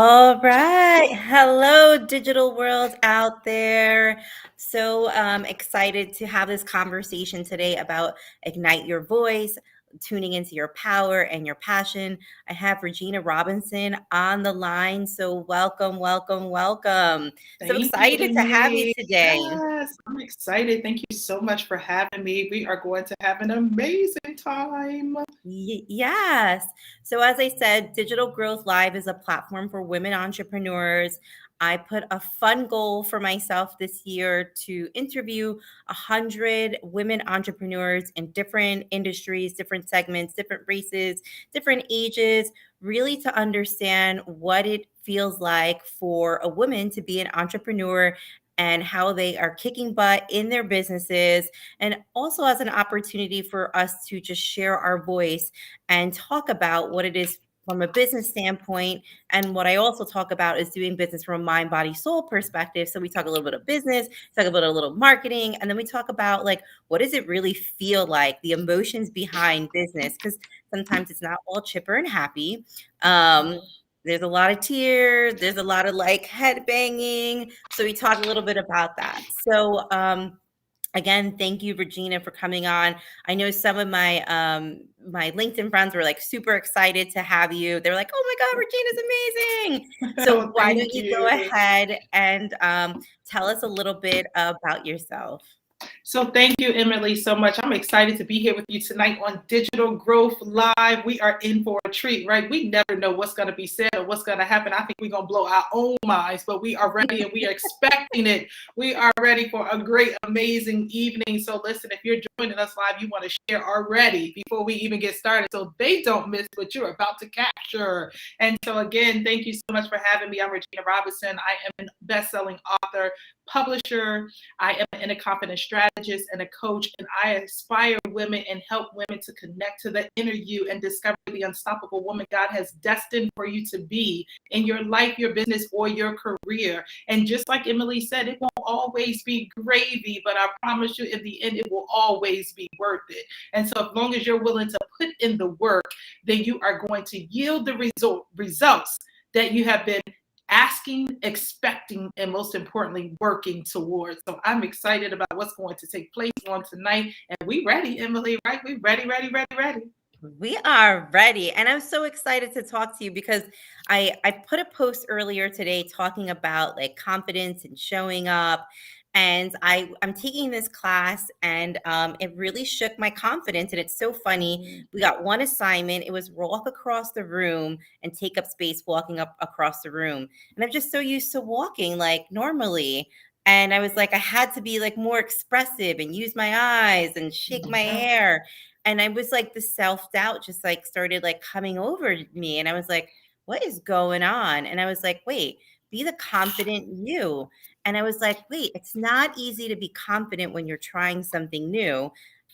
All right. Hello, digital world out there. So excited to have this conversation today about ignite your voice, tuning into your power and your passion. I have Regina Robinson on the line. So welcome, welcome, welcome. So Thank you, excited to have you Emily. today. Yes, I'm excited. Thank you so much for having me. We are going to have an amazing time. Yes. So, as I said, Digital Growth Live is a platform for women entrepreneurs. I put a fun goal for myself this year to interview 100 women entrepreneurs in different industries, different segments, different races, different ages, really to understand what it feels like for a woman to be an entrepreneur and how they are kicking butt in their businesses, and also as an opportunity for us to just share our voice and talk about what it is from a business standpoint. And what I also talk about is doing business from a mind, body, soul perspective. So we talk a little bit of business, talk about a little marketing, and then we talk about like what does it really feel like, the emotions behind business, because sometimes it's not all chipper and happy. Um, there's a lot of tears, there's a lot of like head banging. So we talk a little bit about that. So again, thank you, Regina, for coming on. I know some of my LinkedIn friends were like super excited to have you. They were like, "Oh my God, Regina's amazing!" So Oh, why don't thank you go you. ahead and tell us a little bit about yourself? So thank you, Emily, so much. I'm excited to be here with you tonight on Digital Growth Live. We are in for a treat, right? We never know what's going to be said or what's going to happen. I think we're going to blow our own minds, but we are ready and we are expecting it. We are ready for a great, amazing evening. So listen, if you're joining us live, you want to share already before we even get started so they don't miss what you're about to capture. And so again, thank you so much for having me. I'm Regina Robinson. I am a best-selling author, publisher. I am an inner confidence strategist and a coach, and I inspire women and help women to connect to the inner you and discover the unstoppable woman God has destined for you to be in your life, your business, or your career. And just like Emily said, it won't always be gravy, but I promise you, in the end, it will always be worth it. And so, as long as you're willing to put in the work, then you are going to yield the results that you have been asking, expecting, and most importantly, working towards. So I'm excited about what's going to take place on tonight. And we ready, Emily, right? We ready, ready, ready, ready. We are ready. And I'm so excited to talk to you because I put a post earlier today talking about like confidence and showing up. And I'm taking this class and it really shook my confidence. And it's so funny. We got one assignment. It was walk across the room and take up space walking up across the room. And I'm just so used to walking like normally. And I was like, I had to be like more expressive and use my eyes and shake my hair, and I was like, the self-doubt just like started like coming over me. And I was like, what is going on? And I was like, wait, be the confident you. And I was like, wait, it's not easy to be confident when you're trying something new.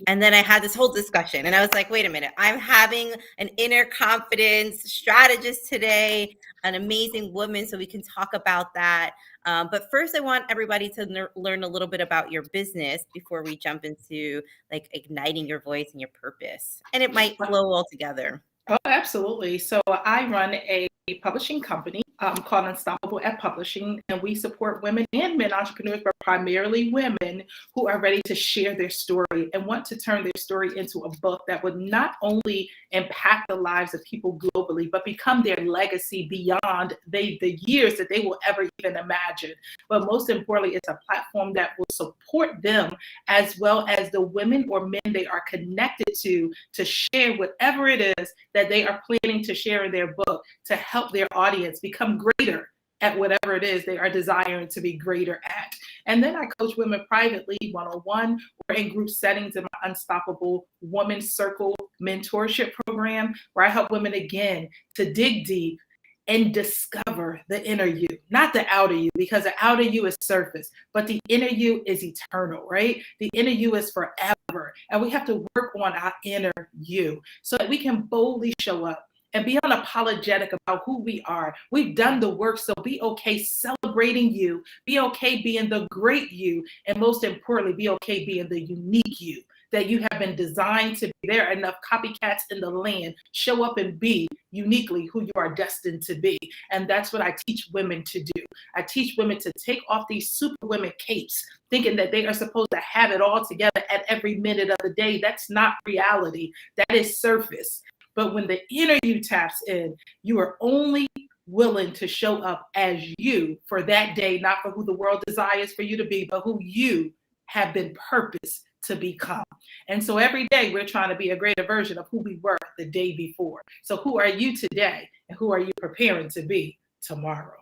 And then I had this whole discussion and I was like, wait a minute, I'm having an inner confidence strategist today, an amazing woman. So we can talk about that. But first, I want everybody to learn a little bit about your business before we jump into like igniting your voice and your purpose. And it might flow all together. Oh, absolutely. So I run a publishing company called Unstoppable at Publishing, and we support women and men entrepreneurs, but primarily women who are ready to share their story and want to turn their story into a book that would not only impact the lives of people globally, but become their legacy beyond the years that they will ever even imagine. But most importantly, it's a platform that will support them as well as the women or men they are connected to share whatever it is that they are planning to share in their book to help their audience become greater at whatever it is they are desiring to be greater at. And then I coach women privately, one-on-one, or in group settings in my Unstoppable Woman Circle mentorship program, where I help women again to dig deep and discover the inner you, not the outer you, because the outer you is surface, but the inner you is eternal, right? The inner you is forever. And we have to work on our inner you so that we can boldly show up and be unapologetic about who we are. We've done the work, so be okay celebrating you, be okay being the great you, and most importantly, be okay being the unique you. that you have been designed to be. There are enough copycats in the land. Show up and be uniquely who you are destined to be. And that's what I teach women to do. I teach women to take off these superwoman capes, thinking that they are supposed to have it all together at every minute of the day. That's not reality. That is surface. But when the inner you taps in, you are only willing to show up as you for that day, not for who the world desires for you to be, but who you have been purposed to become. And so every day we're trying to be a greater version of who we were the day before. So who are you today, and who are you preparing to be tomorrow?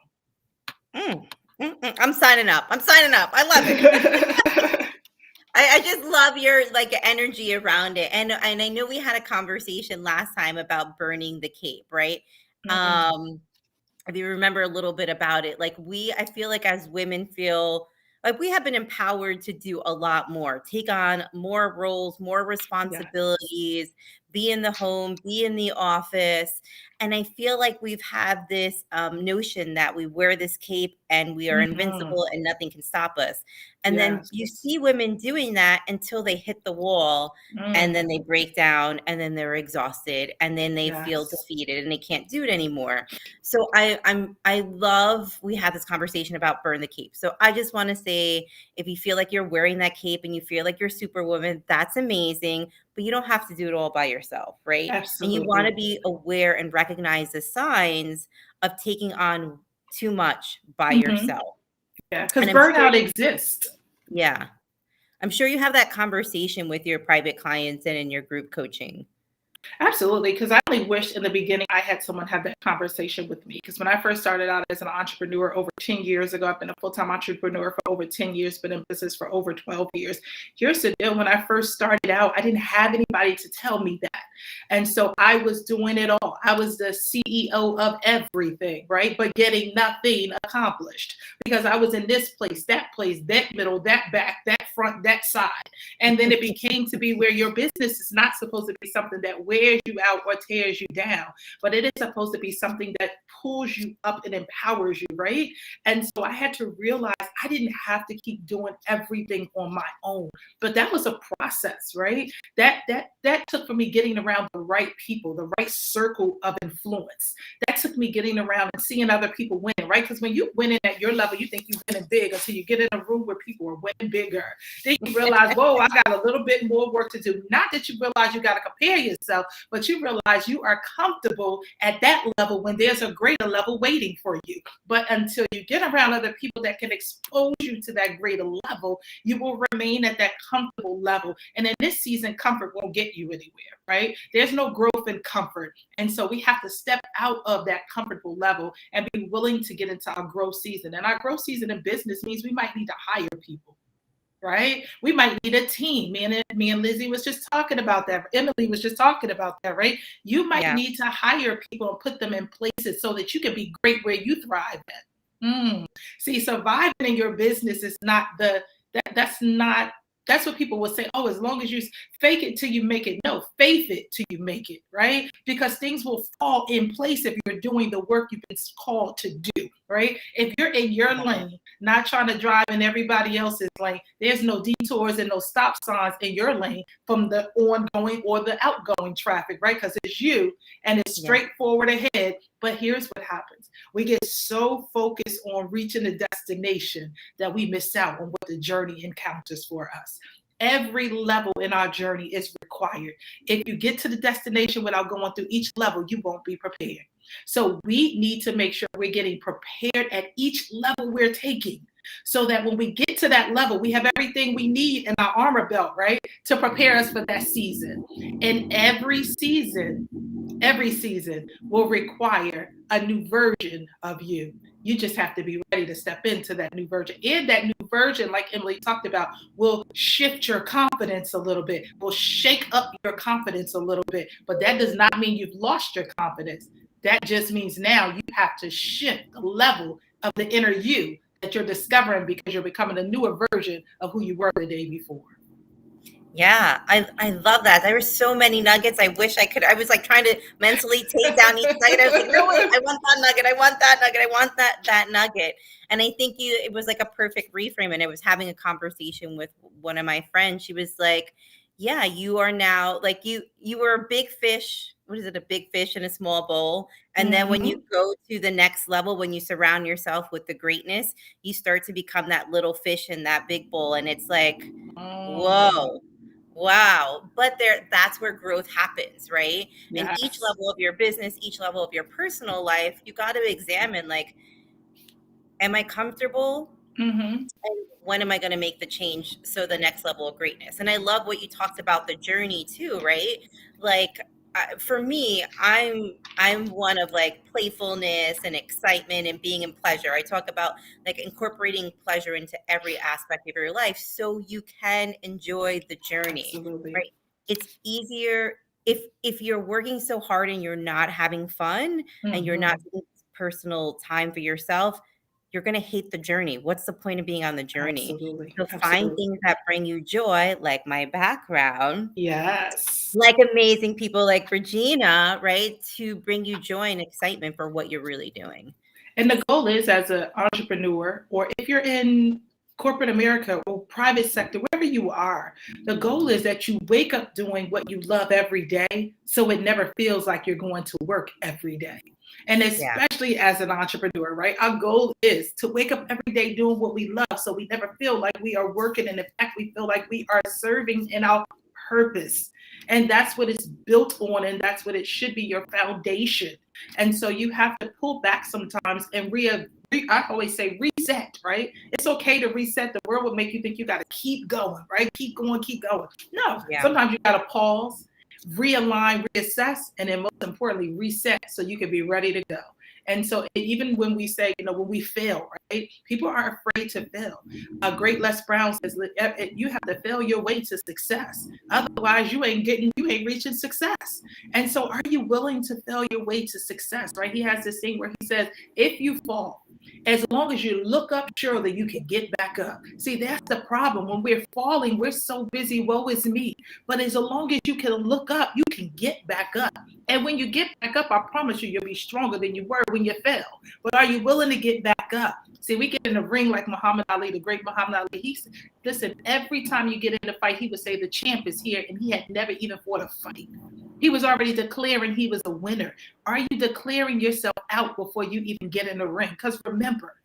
I'm signing up. I love it. I just love your like energy around it. And I know we had a conversation last time about burning the cape, right? If you remember a little bit about it, like I feel like as women feel like we have been empowered to do a lot more, take on more roles, more responsibilities, be in the home, be in the office. And I feel like we've had this notion that we wear this cape and we are invincible and nothing can stop us. And then you see women doing that until they hit the wall and then they break down and then they're exhausted and then they feel defeated and they can't do it anymore. So I love we had this conversation about burn the cape. So I just want to say, if you feel like you're wearing that cape and you feel like you're superwoman, that's amazing, but you don't have to do it all by yourself, right? Absolutely. And you want to be aware and recognize the signs of taking on too much by yourself. Yeah, because burnout exists. Yeah. I'm sure you have that conversation with your private clients and in your group coaching. Absolutely, because I only wish in the beginning I had someone have that conversation with me. Because when I first started out as an entrepreneur over 10 years ago, I've been a full-time entrepreneur for over 10 years, been in business for over 12 years. Here's the deal, when I first started out, I didn't have anybody to tell me that. And so I was doing it all. I was the CEO of everything, right? But getting nothing accomplished because I was in this place, that middle, that back, that front, that side. And then it became to be where your business is not supposed to be something that wears you out or tears you down, but it is supposed to be something that pulls you up and empowers you, right? And so I had to realize I didn't have to keep doing everything on my own, but that was a process, right? That took for me getting around the right people, the right circle of influence. That took me getting around and seeing other people winning, right? Because when you winning at your level, you think you're winning big until you get in a room where people are winning bigger. Then you realize, whoa, I got a little bit more work to do. Not that you realize you got to compare yourself, but you realize you are comfortable at that level when there's a greater level waiting for you. But until you get around other people that can expose you to that greater level, you will remain at that comfortable level. And in this season, comfort won't get you anywhere, right? There's no growth in comfort. And so we have to step out of that comfortable level and be willing to get into our growth season. And our growth season in business means we might need to hire people. Right? We might need a team. Me and Lizzie was just talking about that. Emily was just talking about that, right? You might need to hire people and put them in places so that you can be great where you thrive at. See, surviving in your business is not that's what people will say. Oh, as long as you fake it till you make it. No, faith it till you make it, right? Because things will fall in place if you're doing the work you've been called to do, right? If you're in your lane, not trying to drive in everybody else's lane, there's no detours and no stop signs in your lane from the ongoing or the outgoing traffic, right? Because it's you and it's straightforward ahead. But here's what happens. We get so focused on reaching the destination that we miss out on what the journey encounters for us. Every level in our journey is required. If you get to the destination without going through each level, you won't be prepared. So we need to make sure we're getting prepared at each level we're taking, so that when we get to that level, we have everything we need in our armor belt, right, to prepare us for that season. And every season will require a new version of you. You just have to be ready to step into that new version. And that new version, like Emily talked about, will shift your confidence a little bit, will shake up your confidence a little bit. But that does not mean you've lost your confidence. That just means now you have to shift the level of the inner you that you're discovering because you're becoming a newer version of who you were the day before. Yeah, I love that. There were so many nuggets. I wish I could. I was like trying to mentally take down each nugget. I was like, no, wait, I want that nugget. I want that nugget. I want that nugget. And I think it was like a perfect reframe. And I was having a conversation with one of my friends. She was like, yeah, you are now like you were a big fish. What is it? A big fish in a small bowl. And then when you Mm-hmm. go to the next level, when you surround yourself with the greatness, you start to become that little fish in that big bowl. And it's like, Mm, whoa, wow. But that's where growth happens, right? And each yes. level of your business, each level of your personal life, you got to examine like, am I comfortable? Mm-hmm. And when am I going to make the change so the next level of greatness? And I love what you talked about the journey too, right? Like for me, I'm one of like playfulness and excitement and being in pleasure. I talk about like incorporating pleasure into every aspect of your life so you can enjoy the journey, Absolutely. right? It's easier if you're working so hard and you're not having fun and you're not Mm-hmm. taking personal time for yourself, you're going to hate the journey. What's the point of being on the journey? Absolutely. So find Absolutely. things that bring you joy, like my background, Yes. like amazing people like Regina, right? To bring you joy and excitement for what you're really doing. And the goal is, as an entrepreneur, or if you're in corporate America or private sector, wherever you are, the goal is that you wake up doing what you love every day so it never feels like you're going to work every day. And Yeah. especially as an entrepreneur, right? Our goal is to wake up every day doing what we love so we never feel like we are working. And in fact, we feel like we are serving in our purpose. And that's what it's built on, and that's what it should be, your foundation. And so you have to pull back sometimes and I always say reset, right? It's okay to reset. The world will make you think you got to keep going, right? Keep going, keep going. No, Yeah. sometimes you got to pause, realign, reassess, and then most importantly, reset so you can be ready to go. And so even when we say, when we fail, right? People are afraid to fail. Great Les Brown says you have to fail your way to success. Otherwise, you ain't reaching success. And so are you willing to fail your way to success, right? He has this thing where he says, if you fall, as long as you look up, surely you can get back up. See, that's the problem. When we're falling, we're so busy, woe is me. But as long as you can look up, you can get back up. And when you get back up, I promise you, you'll be stronger than you were when you fell. But are you willing to get back up? See, we get in the ring like Muhammad Ali, the great Muhammad Ali. Listen, every time you get in a fight, he would say the champ is here, and he had never even fought a fight. He was already declaring he was a winner. Are you declaring yourself out before you even get in the ring? Because remember,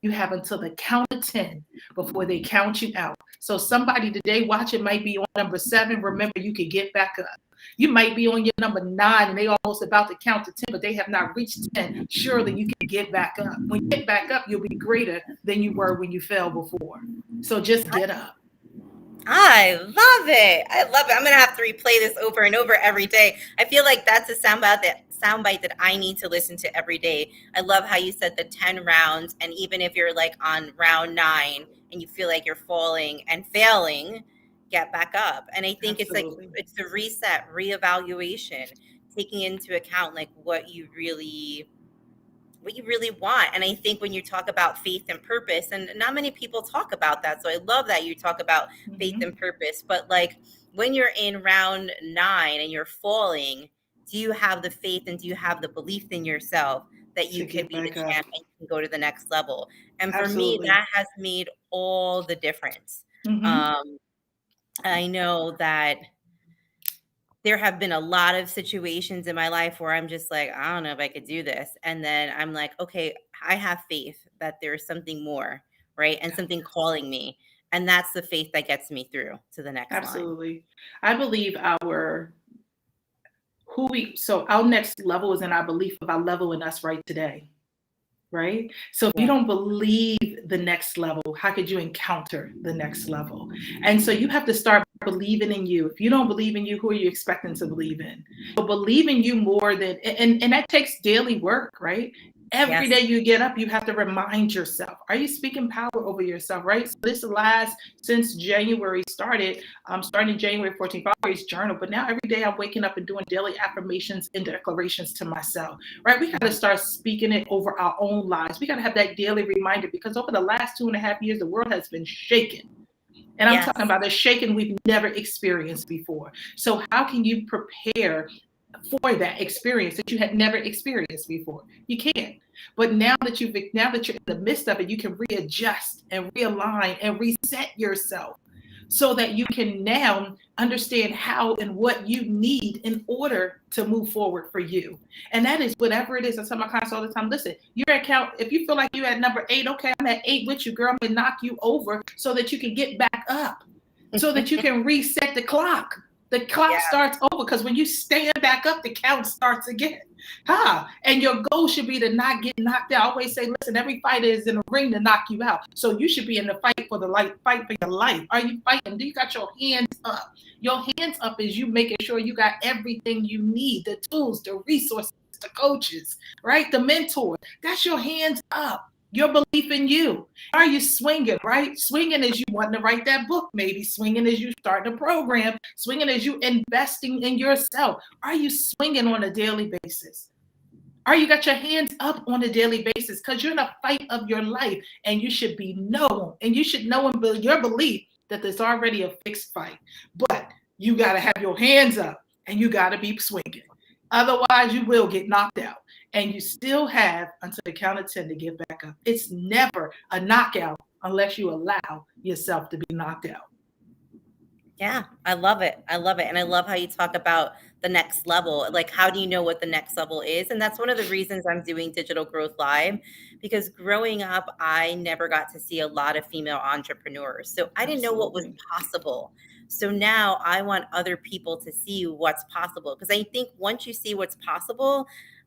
you have until the count of 10 before they count you out. So somebody today watching might be on number 7. Remember, you can get back up. You might be on your number 9 and they almost about to count to 10, but they have not reached 10. Surely you can get back up. When you get back up, you'll be greater than you were when you fell before. So just get up. I love it. I love it. I'm gonna have to replay this over and over every day. I feel like that's a soundbite that I need to listen to every day. I love how you said the 10 rounds, and even if you're like on round 9 and you feel like you're falling and failing, get back up. And I think it's like Absolutely. it's the reset, reevaluation, taking into account like what you really want. And I think when you talk about faith and purpose, and not many people talk about that. So I love that you talk about faith Mm-hmm. and purpose. But like when you're in round 9 and you're falling, do you have the faith and do you have the belief in yourself that you To can get be the back up. champ and you can go to the next level? And for me, Absolutely. that has made all the difference. Mm-hmm. Um, I know that there have been a lot of situations in my life where I'm just like, I don't know if I could do this. And then I'm like, okay, I have faith that there's something more, right? And something calling me. And that's the faith that gets me through to the next line. Absolutely. I believe our next level is in our belief of our level in us right today. Right? So if you Yeah. don't believe the next level, how could you encounter the next level? And so you have to start believing in you. If you don't believe in you, who are you expecting to believe in? So believe in you more than, and that takes daily work, right? Every day Yes. you get up, you have to remind yourself, are you speaking power over yourself, right? So this last, since January started, starting January 14th, I always journal, but now every day I'm waking up and doing daily affirmations and declarations to myself, right? We got to Mhm. start speaking it over our own lives. We got to have that daily reminder because over the last 2.5 years, the world has been shaken. And I'm talking Yes. about a shaking we've never experienced before. So how can you prepare for that experience that you had never experienced before? You can't. But now that you're in the midst of it, you can readjust and realign and reset yourself so that you can now understand how and what you need in order to move forward for you. And that is whatever it is. I tell my clients all the time, listen, you're at count, if you feel like you're at number 8, okay, I'm at 8 with you, girl. I'm gonna knock you over so that you can get back up, so that you can reset the clock. The clock Yeah. starts over, because when you stand back up, the count starts again. And your goal should be to not get knocked out. I always say, listen, every fighter is in a ring to knock you out. So you should be in the fight for the life, fight for your life. Are you fighting? Do you got your hands up? Your hands up is you making sure you got everything you need, the tools, the resources, the coaches, right? The mentor. That's your hands up. Your belief in you. Are you swinging, right? Swinging as you wanting to write that book, maybe. Swinging as you starting a program. Swinging as you investing in yourself. Are you swinging on a daily basis? Are you got your hands up on a daily basis? Because you're in a fight of your life, and you should be known, and you should know and build your belief that there's already a fixed fight. But you got to have your hands up, and you got to be swinging. Otherwise, you will get knocked out. And you still have until the count of 10 to get back up. It's never a knockout unless you allow yourself to be knocked out. Yeah, I love it. I love it. And I love how you talk about the next level. Like, how do you know what the next level is? And that's one of the reasons I'm doing Digital Growth Live, because growing up, I never got to see a lot of female entrepreneurs. So I didn't know what was possible. So now I want other people to see what's possible. Because I think once you see what's possible,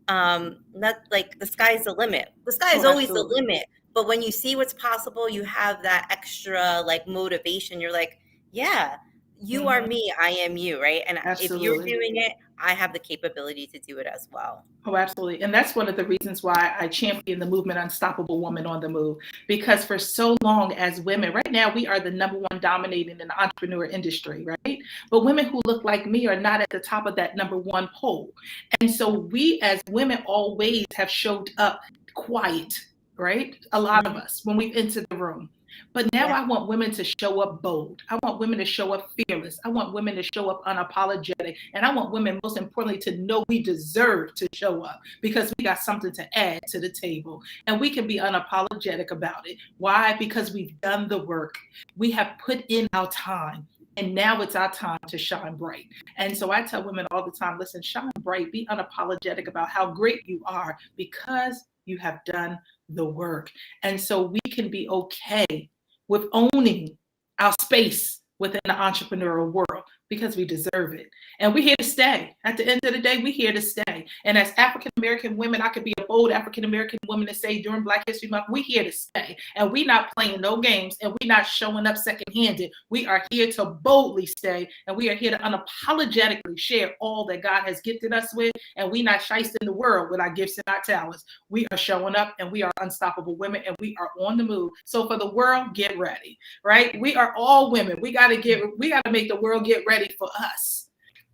not like the sky's the limit. The sky is always the limit. But when you see what's possible, you have that extra like motivation. You're like, yeah, you are me, I am you, right? And if you're doing it, I have the capability to do it as well. Oh, absolutely. And that's one of the reasons why I champion the movement Unstoppable Woman on the Move. Because for so long as women, right now, we are the number one dominating in the entrepreneur industry, right? But women who look like me are not at the top of that number one poll. And so we as women always have showed up quiet, right? A lot of us when we've entered the room. But now I want women to show up bold. I want women to show up fearless. I want women to show up unapologetic. And I want women, most importantly, to know we deserve to show up because we got something to add to the table. And we can be unapologetic about it. Why? Because we've done the work. We have put in our time. And now it's our time to shine bright. And so I tell women all the time, listen, shine bright, be unapologetic about how great you are because you have done the work. And so we can be okay with owning our space within the entrepreneurial world because we deserve it. And we're here to stay. At the end of the day, we're here to stay. And as African-American women, I could be a bold African-American woman to say during Black History Month, we're here to stay. And we're not playing no games and we're not showing up second-handed. We are here to boldly stay and we are here to unapologetically share all that God has gifted us with. And we're not shysting the world with our gifts and our talents. We are showing up and we are unstoppable women and we are on the move. So for the world, get ready, right? We are all women. We got to make the world get ready for us.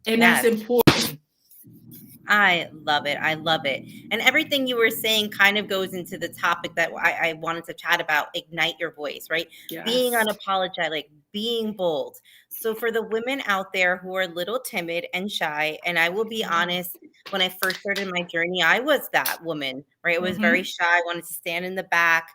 And that's important. I love it. I love it. And everything you were saying kind of goes into the topic that I wanted to chat about, ignite your voice, right? Yes. Being unapologetic, being bold. So for the women out there who are a little timid and shy, and I will be honest, when I first started my journey, I was that woman, right? I was very shy, I wanted to stand in the back.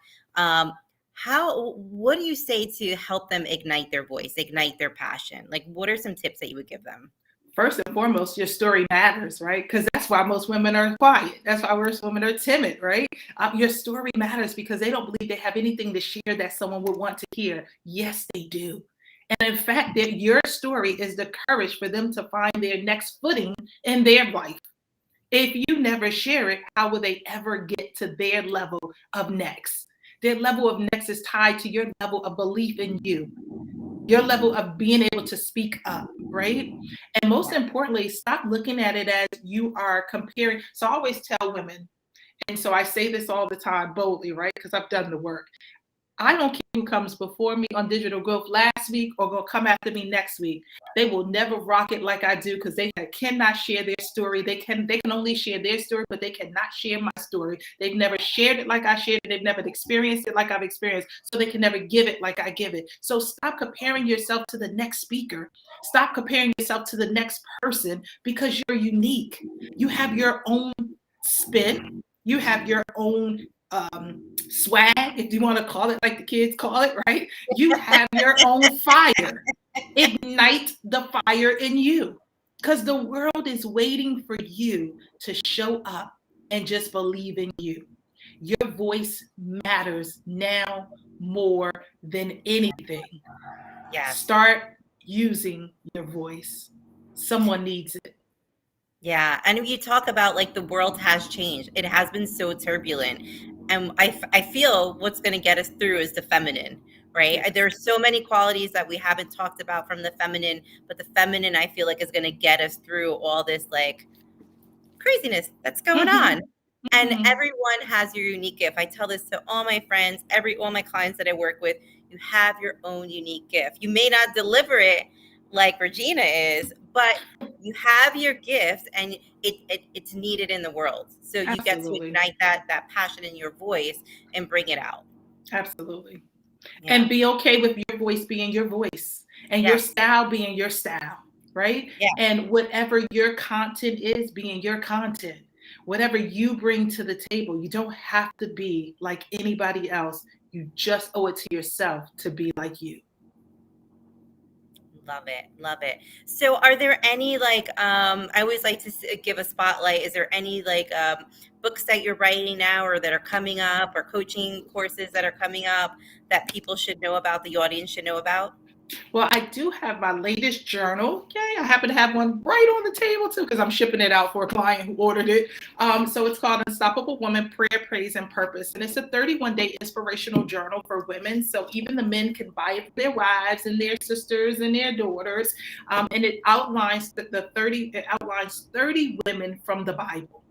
What do you say to help them ignite their voice, ignite their passion? Like, what are some tips that you would give them? First and foremost, your story matters, right? Because that's why most women are quiet. That's why most women are timid, right? Your story matters because they don't believe they have anything to share that someone would want to hear. Yes, they do. And in fact, that your story is the courage for them to find their next footing in their life. If you never share it, how will they ever get to their level of next? Their level of next is tied to your level of belief in you, your level of being able to speak up, right? And most importantly, stop looking at it as you are comparing. So I always tell women, and so I say this all the time boldly, right? Because I've done the work. I don't care who comes before me on Digital Growth last week or will come after me next week. They will never rock it like I do because they cannot share their story. They can only share their story, but they cannot share my story. They've never shared it like I shared it. They've never experienced it like I've experienced. So they can never give it like I give it. So stop comparing yourself to the next speaker. Stop comparing yourself to the next person because you're unique. You have your own spin. You have your own swag, if you want to call it like the kids call it, right? You have your own fire. Ignite the fire in you, because the world is waiting for you to show up and just believe in you. Your voice matters now more than anything. Yes. Start using your voice. Someone needs it. Yeah, and you talk about like the world has changed. It has been so turbulent, and I feel what's going to get us through is the feminine, right? Yes. There's so many qualities that we haven't talked about from the feminine, but the feminine I feel like is going to get us through all this like craziness that's going Mm-hmm. on. And Mm-hmm. everyone has your unique gift. I tell this to all my friends, all my clients that I work with. You have your own unique gift. You may not deliver it like Regina is, but you have your gift, and it's needed in the world. So you get to Absolutely. ignite that passion in your voice and bring it out. Absolutely. Yeah. And be okay with your voice being your voice and your Yes. style being your style, right? Yeah. And whatever your content is being your content. Whatever you bring to the table, you don't have to be like anybody else. You just owe it to yourself to be like you. Love it. Love it. So are there any like I always like to give a spotlight. Is there any like books that you're writing now or that are coming up or coaching courses that are coming up that people should know about, the audience should know about? Well, I do have my latest journal. Okay, I happen to have one right on the table too because I'm shipping it out for a client who ordered it. So it's called Unstoppable Woman: Prayer, Praise, and Purpose, and it's a 31-day inspirational journal for women. So even the men can buy it for their wives and their sisters and their daughters. And it outlines the 30. It outlines 30 women from the Bible,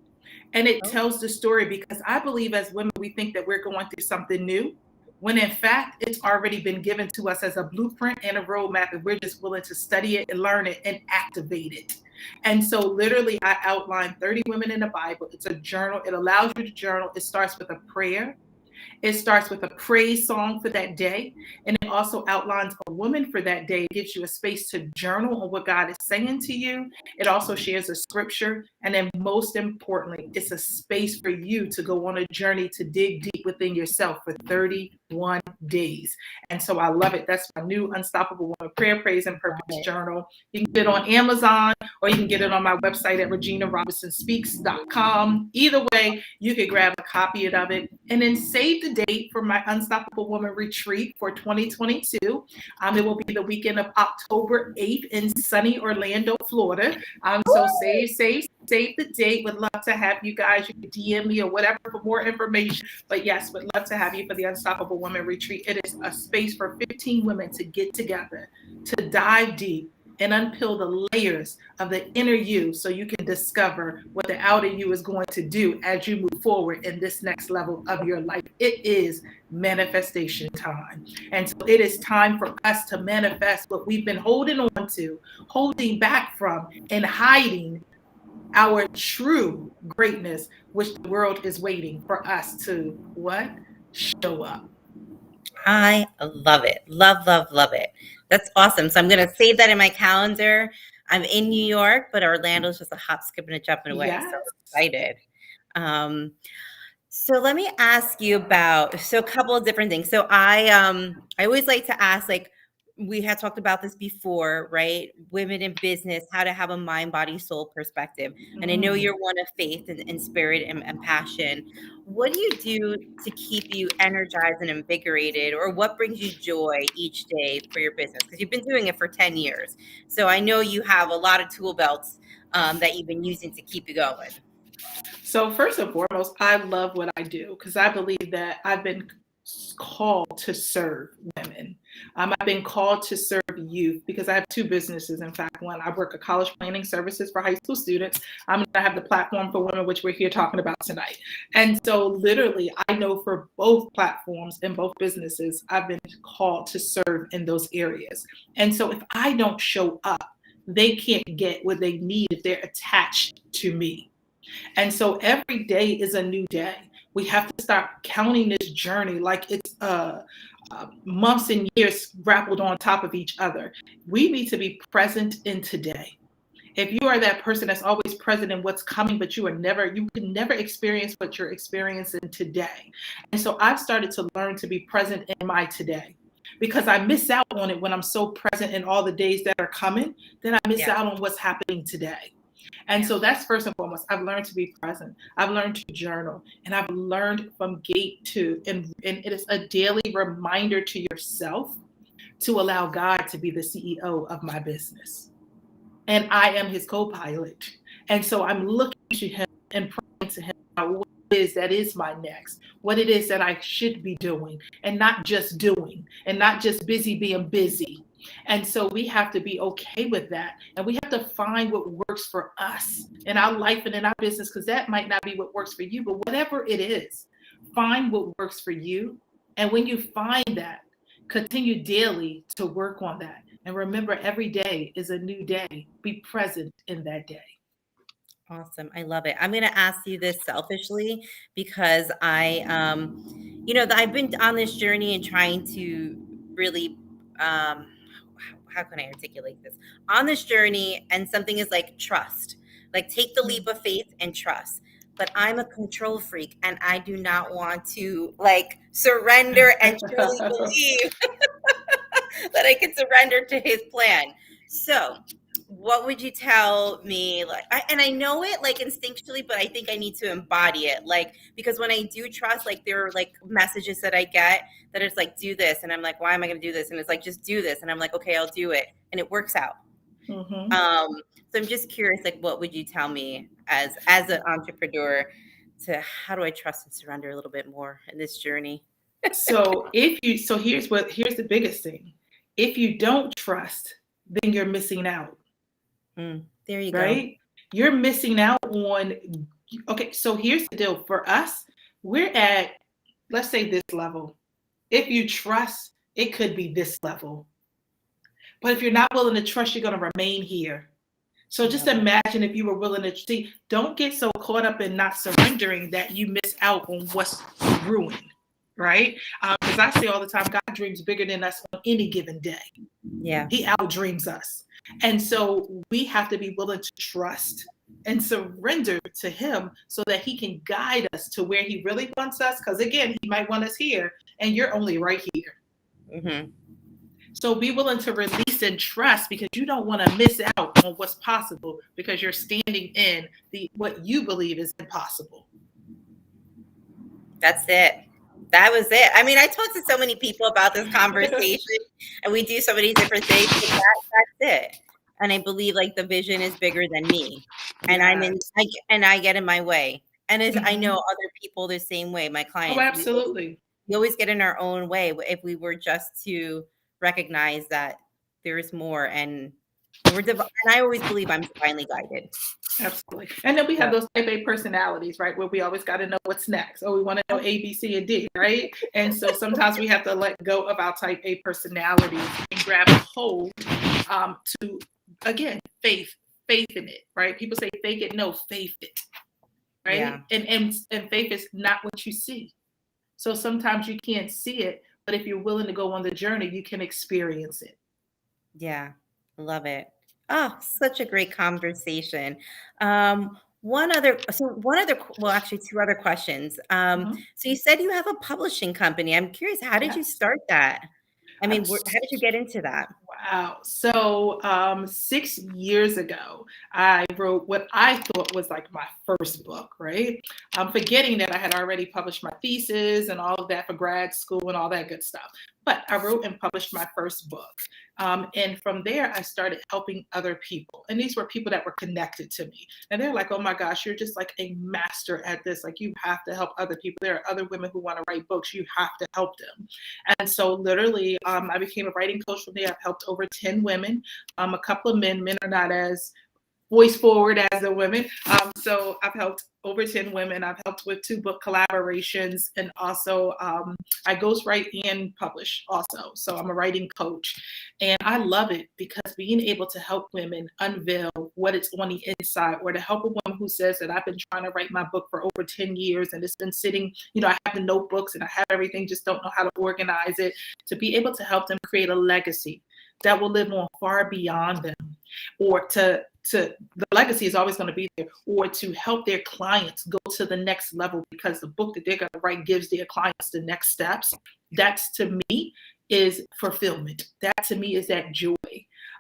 and it Oh, tells the story because I believe as women we think that we're going through something new when in fact it's already been given to us as a blueprint and a roadmap, and we're just willing to study it and learn it and activate it. And so literally I outlined 30 women in the Bible. It's a journal. It allows you to journal. It starts with a prayer. It starts with a praise song for that day. And it also outlines a woman for that day. It gives you a space to journal on what God is saying to you. It also shares a scripture. And then, most importantly, it's a space for you to go on a journey to dig deep within yourself for 31 days. And so I love it. That's my new Unstoppable Woman Prayer, Praise, and love Purpose it. journal. You can get it on Amazon or you can get it on my website at reginarobinsonspeaks.com. Either way, you can grab a copy of it and then save the date for my Unstoppable Woman retreat for 2022. It will be the weekend of October 8th in sunny Orlando, Florida. So save the date. Would love to have you guys. You can DM me or whatever for more information. But yes, would love to have you for the Unstoppable Woman retreat. It is a space for 15 women to get together, to dive deep and unpeel the layers of the inner you so you can discover what the outer you is going to do as you move forward in this next level of your life. It is manifestation time. And so it is time for us to manifest what we've been holding on to, holding back from, and hiding our true greatness, which the world is waiting for us to what? Show up. I love it. Love, love, love it. That's awesome. So I'm going to save that in my calendar. I'm in New York, but Orlando's just a hop, skip, and a jumping away. So Yes. I'm excited. Um, so let me ask you about a couple of different things. So I always like to ask, like, we had talked about this before, right? Women in business, how to have a mind, body, soul perspective. And I know Mm. you're one of faith and spirit and passion. What do you do to keep you energized and invigorated, or what brings you joy each day for your business? Because you've been doing it for 10 years. So I know you have a lot of tool belts that you've been using to keep you going. So, first and foremost, I love what I do because I believe that I've been called to serve women. I've been called to serve youth because I have two businesses. In fact, one, I work at college planning services for high school students. I'm going to have the platform for women, which we're here talking about tonight. And so, literally, I know for both platforms and both businesses, I've been called to serve in those areas. And so, if I don't show up, they can't get what they need if they're attached to me. And so every day is a new day. We have to start counting this journey like it's months and years grappled on top of each other. We need to be present in today. If you are that person that's always present in what's coming, but you can never experience what you're experiencing today. And so I've started to learn to be present in my today. because I miss out on it when I'm so present in all the days that are coming, then I miss Yeah. out on what's happening today. And Yeah. so that's first and foremost. I've learned to be present. I've learned to journal, and I've learned from gate two. And it is a daily reminder to yourself to allow God to be the CEO of my business. And I am his co-pilot. And so I'm looking to him and praying to him about what it is that is my next, what it is that I should be doing, and not just doing, and not just busy being busy. And so we have to be okay with that. And we have to find what works for us in our life and in our business, because that might not be what works for you, but whatever it is, find what works for you. And when you find that, continue daily to work on that. And remember, every day is a new day. Be present in that day. Awesome. I love it. I'm going to ask you this selfishly because I've been on this journey and trying to really, how can I articulate this? On this journey, and something is like trust, like take the leap of faith and trust. But I'm a control freak and I do not want to like surrender and truly believe that I can surrender to his plan. So, what would you tell me? Like, and I know it like instinctually, but I think I need to embody it. Like, because when I do trust, like there are like messages that I get that it's like, do this. And I'm like, why am I going to do this? And it's like, just do this. And I'm like, okay, I'll do it. And it works out. Mm-hmm. So I'm just curious, like, what would you tell me as an entrepreneur to how do I trust and surrender a little bit more in this journey? So here's the biggest thing. If you don't trust, then you're missing out, There you go. right? You're missing out on. Okay, so here's the deal for us. We're at, let's say, this level. If you trust, it could be this level. But if you're not willing to trust, you're going to remain here. So just Love it. imagine if you were willing to see, don't get so caught up in not surrendering that you miss out on what's ruined, right? Because I say all the time, God dreams bigger than us on any given day. Yeah. He outdreams us. And so we have to be willing to trust and surrender to him so that he can guide us to where he really wants us. Because again, he might want us here and you're only right here. Mm-hmm. So be willing to release and trust, because you don't want to miss out on what's possible because you're standing in what you believe is impossible. That's it. That was it. I mean, I talked to so many people about this conversation and we do so many different things, but that's it. And I believe like the vision is bigger than me. And I get in my way. And as I know other people the same way, my Oh, clients, absolutely. we always get in our own way if we were just to recognize that there is more and and I always believe I'm divinely guided. Absolutely. And then we have those type A personalities, right? Where we always got to know what's next. Or we want to know A, B, C, and D, right? And so sometimes we have to let go of our type A personalities and grab a hold to, again, faith in it, right? People say fake it, no, faith it, right? Yeah. And faith is not what you see. So sometimes you can't see it, but if you're willing to go on the journey, you can experience it. Yeah. Love it. Oh, such a great conversation. Well, actually, two other questions. So you said you have a publishing company. I'm curious, how did you Yes. start that? I mean, how did you get into that? Wow. So 6 years ago, I wrote what I thought was like my first book, right? I'm forgetting that I had already published my thesis and all of that for grad school and all that good stuff. But I wrote and published my first book. And from there, I started helping other people. And these were people that were connected to me. And they're like, oh my gosh, you're just like a master at this. Like, you have to help other people. There are other women who want to write books. You have to help them. And so literally, I became a writing coach from there. I've helped over 10 women, a couple of men. Men are not as voice forward as the women. So I've helped over 10 women. I've helped with 2 book collaborations, and also I ghostwrite and publish also. So I'm a writing coach, and I love it because being able to help women unveil what it's on the inside, or to help a woman who says that I've been trying to write my book for over 10 years and it's been sitting, I have the notebooks and I have everything, just don't know how to organize it, to be able to help them create a legacy that will live on far beyond them, or to the legacy is always going to be there, or to help their clients go to the next level because the book that they're going to write gives their clients the next steps. That's, to me, is fulfillment. That to me is that joy.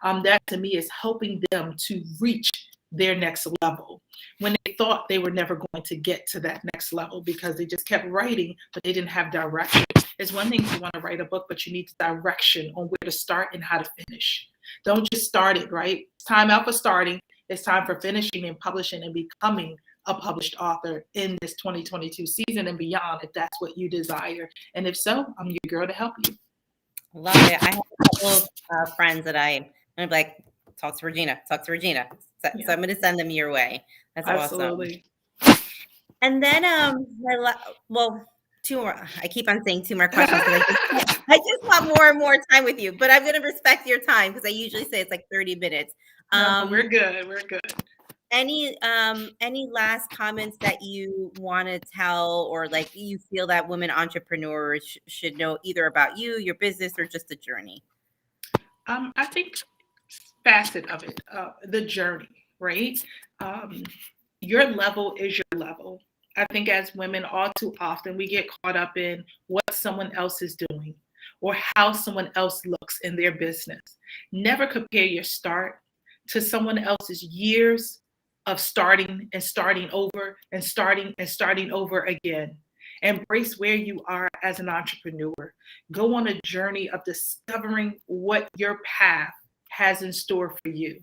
That to me is helping them to reach their next level when they thought they were never going to get to that next level because they just kept writing, but they didn't have direction. It's one thing to want to write a book, but you need direction on where to start and how to finish. Don't just start it, right? It's time out for starting. It's time for finishing and publishing and becoming a published author in this 2022 season and beyond, if that's what you desire. And if so, I'm your girl to help you. Love it. I have a couple of friends that I'm like, talk to Regina. So I'm going to send them your way. That's Absolutely. Awesome. And then, two more. I keep on saying two more questions. I just want more and more time with you, but I'm going to respect your time because I usually say it's like 30 minutes. No, we're good. Any last comments that you want to tell, or like you feel that women entrepreneurs should know either about you, your business, or just the journey? I think facet of it, the journey, right? Your level is your level. I think as women, all too often, we get caught up in what someone else is doing or how someone else looks in their business. Never compare your start to someone else's years of starting and starting over and starting over again. Embrace where you are as an entrepreneur. Go on a journey of discovering what your path has in store for you.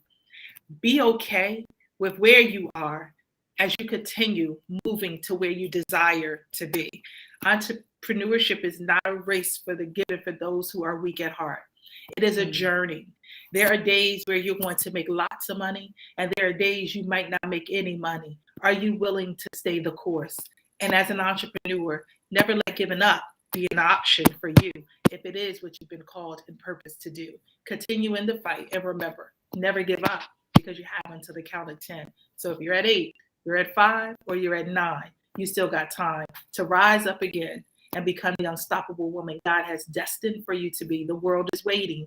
Be okay with where you are as you continue moving to where you desire to be. Entrepreneurship is not a race for the given for those who are weak at heart. It is a journey. There are days where you're going to make lots of money, and there are days you might not make any money. Are you willing to stay the course? And as an entrepreneur, never let giving up be an option for you if it is what you've been called and purposed to do. Continue in the fight, and remember, never give up because you have until the count of 10. So if you're at 8, you're at 5, or you're at 9, you still got time to rise up again and become the unstoppable woman God has destined for you to be. The world is waiting.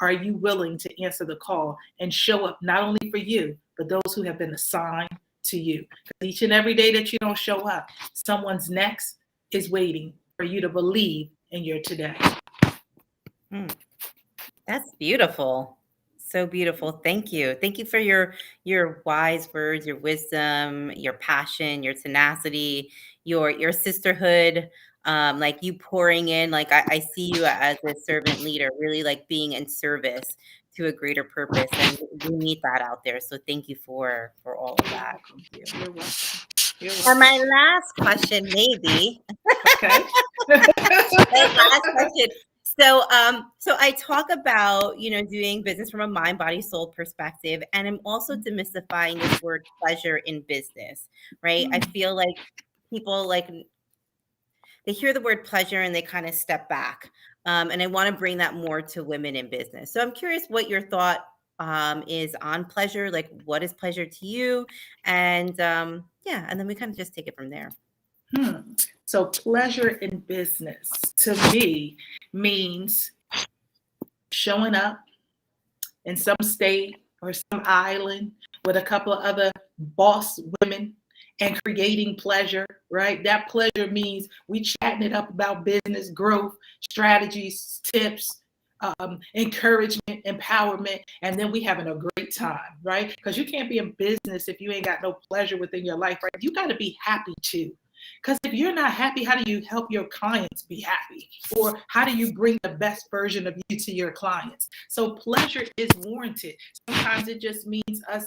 Are you willing to answer the call and show up not only for you, but those who have been assigned to you? Because each and every day that you don't show up, someone's next is waiting for you to believe in your today. That's beautiful. So beautiful. Thank you. Thank you for your wise words, your wisdom, your passion, your tenacity, your sisterhood. Like you pouring in, like I see you as a servant leader, really like being in service to a greater purpose. And we need that out there. So thank you for all of that. Thank you. You're welcome. And my last question, maybe. Okay. Last question. So I talk about, doing business from a mind, body, soul perspective. And I'm also demystifying this word pleasure in business, right? I feel like people they hear the word pleasure and they kind of step back. And I want to bring that more to women in business. So I'm curious what your thought is on pleasure. Like, what is pleasure to you? And and then we kind of just take it from there. So pleasure in business to me means showing up in some state or some island with a couple of other boss women and creating pleasure, right? That pleasure means we chatting it up about business growth, strategies, tips, encouragement, empowerment, and then we having a great time, right? Because you can't be in business if you ain't got no pleasure within your life, right? You got to be happy too. Because if you're not happy, how do you help your clients be happy? Or how do you bring the best version of you to your clients? So pleasure is warranted. Sometimes it just means us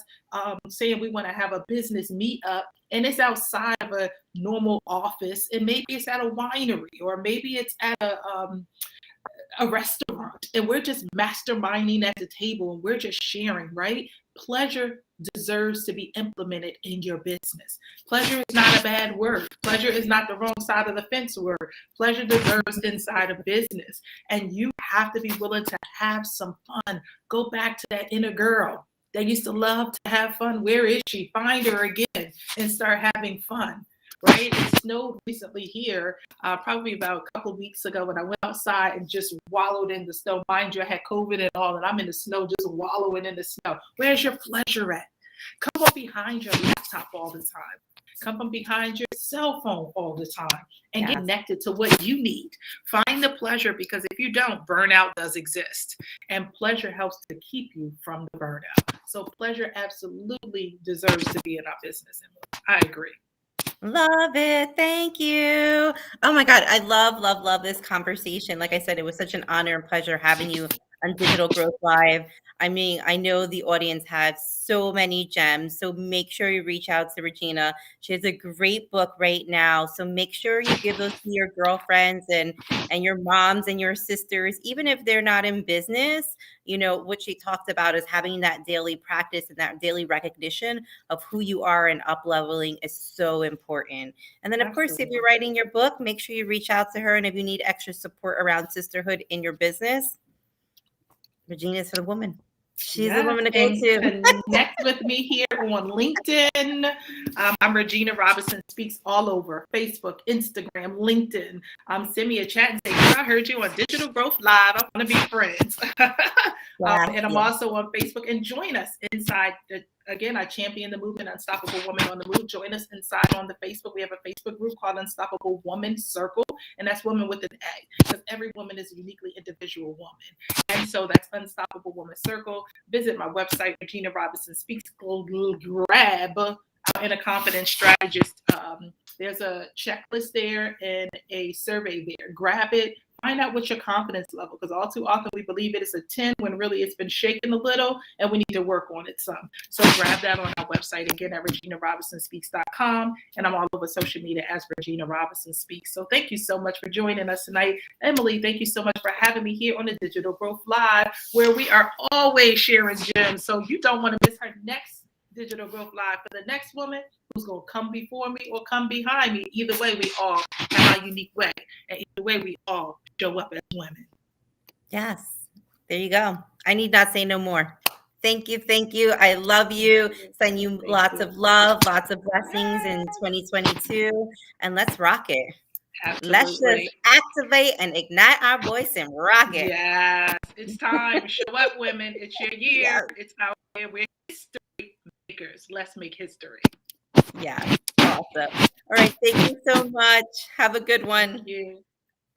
saying we want to have a business meetup and it's outside of a normal office, and maybe it's at a winery, or maybe it's at a restaurant, and we're just masterminding at the table and we're just sharing, right? Pleasure deserves to be implemented in your business. Pleasure is not a bad word. Pleasure is not the wrong side of the fence word. Pleasure deserves inside of business. And you have to be willing to have some fun. Go back to that inner girl that used to love to have fun. Where is she? Find her again and start having fun. Right? It snowed recently here, probably about a couple of weeks ago, when I went outside and just wallowed in the snow. Mind you, I had COVID and all, and I'm in the snow just wallowing in the snow. Where's your pleasure at? Come on behind your laptop all the time. come from behind your cell phone all the time and get Yes. connected to what you need. Find the pleasure, because if you don't, burnout does exist. And pleasure helps to keep you from the burnout. So pleasure absolutely deserves to be in our business. And I agree. Love it. Thank you. Oh my God. I love this conversation. Like I said, it was such an honor and pleasure having you on Digital Growth Live. I mean, I know the audience had so many gems. So make sure you reach out to Regina. She has a great book right now. So make sure you give those to your girlfriends and your moms and your sisters, even if they're not in business. You know, what she talked about is having that daily practice and that daily recognition of who you are and up leveling is so important. And then, of course, if Absolutely. you're writing your book, make sure you reach out to her. And if you need extra support around sisterhood in your business, Regina's for the woman. She's the Yes, woman to go and to. connect with me here on LinkedIn. I'm Regina Robinson Speaks all over Facebook, Instagram, LinkedIn. Send me a chat and say, I heard you on Digital Growth Live. I want to be friends. Yes, And I'm yes. also on Facebook. And join us inside. Again, I champion the movement Unstoppable Woman on the Move. Join us inside on the Facebook. We have a Facebook group called Unstoppable Woman Circle, and that's woman with an A, because every woman is a uniquely individual woman. And so that's Unstoppable Woman Circle. Visit my website, Regina Robinson Speaks. Grab Inner Confidence Strategist. There's a checklist there and a survey there. Grab it. Find out what's your confidence level, because all too often we believe it is a 10 when really it's been shaken a little and we need to work on it some. So grab that on our website again at ReginaRobinsonSpeaks.com, and I'm all over social media as Regina Robinson Speaks. So thank you so much for joining us tonight. Emily, thank you so much for having me here on the Digital Growth Live, where we are always sharing gems. So you don't want to miss her next Digital Growth Live for the next woman who's going to come before me or come behind me. Either way, we all have our unique way. And either way, we all show up as women. Yes. There you go. I need not say no more. Thank you. Thank you. I love you. Send you lots of love, lots of blessings in 2022. And let's rock it. Let's just Absolutely. activate and ignite our voice and rock it. Yes, it's time. Show up, women. It's your year. Yes. It's our year. We're history makers. Let's make history. Yes. Awesome. All right. Thank you so much. Have a good one. Thank you.